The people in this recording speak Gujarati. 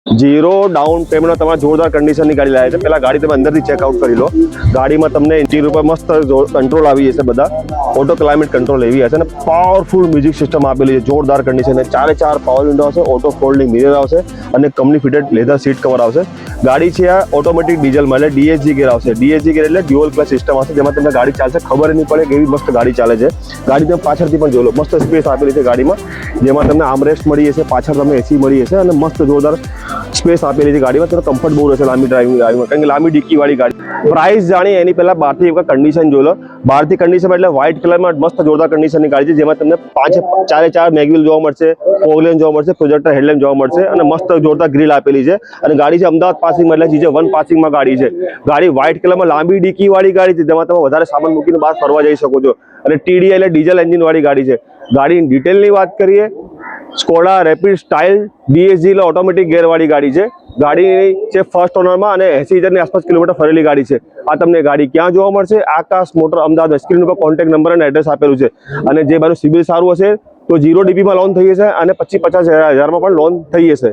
जीरो डाउन पेमेंट તમારા જોરદાર કન્ડિશનની ગાડી લાવે છે। પહેલા ગાડી તમે અંદરથી ચેકઆઉટ કરી લો। ગાડીમાં તમને ઇન્ટિરિયર ઉપર મસ્ત કંટ્રોલ આવી જશે, બધા ઓટો ક્લાઇમેટ કંટ્રોલ એવી હશે અને પાવરફુલ મ્યુઝિક સિસ્ટમ આપેલી છે, જોરદાર કન્ડિશન। ચારે ચાર પાવર વિન્ડો આવશે, ઓટો ફોલ્ડિંગ મિરર આવશે અને company fitted leather seat cover આવશે। ગાડી છે આ ઓટોમેટિક ડીઝલમાં, એટલે DSG ગેર આવશે। DSG ગેર એટલે ડ્યુઅલ ક્લચ સિસ્ટમ આવશે, જેમાં તમને ગાડી ચાલશે ખબર નહીં પડે કે એવી મસ્ત ગાડી ચાલે છે। ગાડી તમે પાછળથી પણ જોઈ લો, મસ્ત સ્પેસ આપેલી છે ગાડીમાં, જેમાં તમને આર્મરેસ્ટ મળી જશે, પાછળ તમને AC મળી જશે અને મસ્ત જોરદાર સ્પેસ આપેલી છે ગાડીમાં। તમને કમ્ફર્ટ બહુ રહેશે લાંબી ડ્રાઇવિંગમાં, કારણ કે લાંબી ડિક્કી વાળી ગાડી। પ્રાઇસ જાણીએ એની પહેલા બહારથી એક કન્ડિશન જોઈ લો। બહારથી કન્ડિશન એટલે વ્હાઇટ કલરમાં મસ્ત જોરદાર કન્ડિશનની ગાડી છે, જેમાં તમને ચારે ચાર મેગવિલ જોવા મળશે, ફોગલેન જોવા મળશે, પ્રોજેક્ટર હેડલેમ્પ જોવા મળશે અને મસ્ત જોરદાર ગ્રીલ આપેલી છે। અને ગાડી છે અમદાવાદ પાસિંગમાં, એટલે જીજે 1 પાસિંગમાં ગાડી છે। ગાડી વ્હાઇટ કલરમાં લાંબી ડિક્કી વાળી ગાડી છે, જેમાં તમે વધારે સામાન મૂકીને બહાર ફરવા જઈ શકો છો। અને TDI એટલે ડીઝલ એન્જિન વાળી ગાડી છે। ગાડીની ડિટેલની વાત કરીએ, સ્કોડા રેપિડ સ્ટાઇલ DSG એટલે ઓટોમેટિક ગેરવાળી ગાડી છે। ગાડી છે ફર્સ્ટ ઓનરમાં અને 80,000ની આસપાસ કિલોમીટર ફરેલી ગાડી છે। આ તમને ગાડી ક્યાં જોવા મળશે? આકાશ મોટર અમદાવાદ। સ્ક્રીન ઉપર કોન્ટેક્ટ નંબર અને એડ્રેસ આપેલું છે। અને જે મારું સિબિલ સારું હશે તો 0 DPમાં લોન થઈ જશે અને 25-50 હજારમાં પણ લોન થઈ જશે।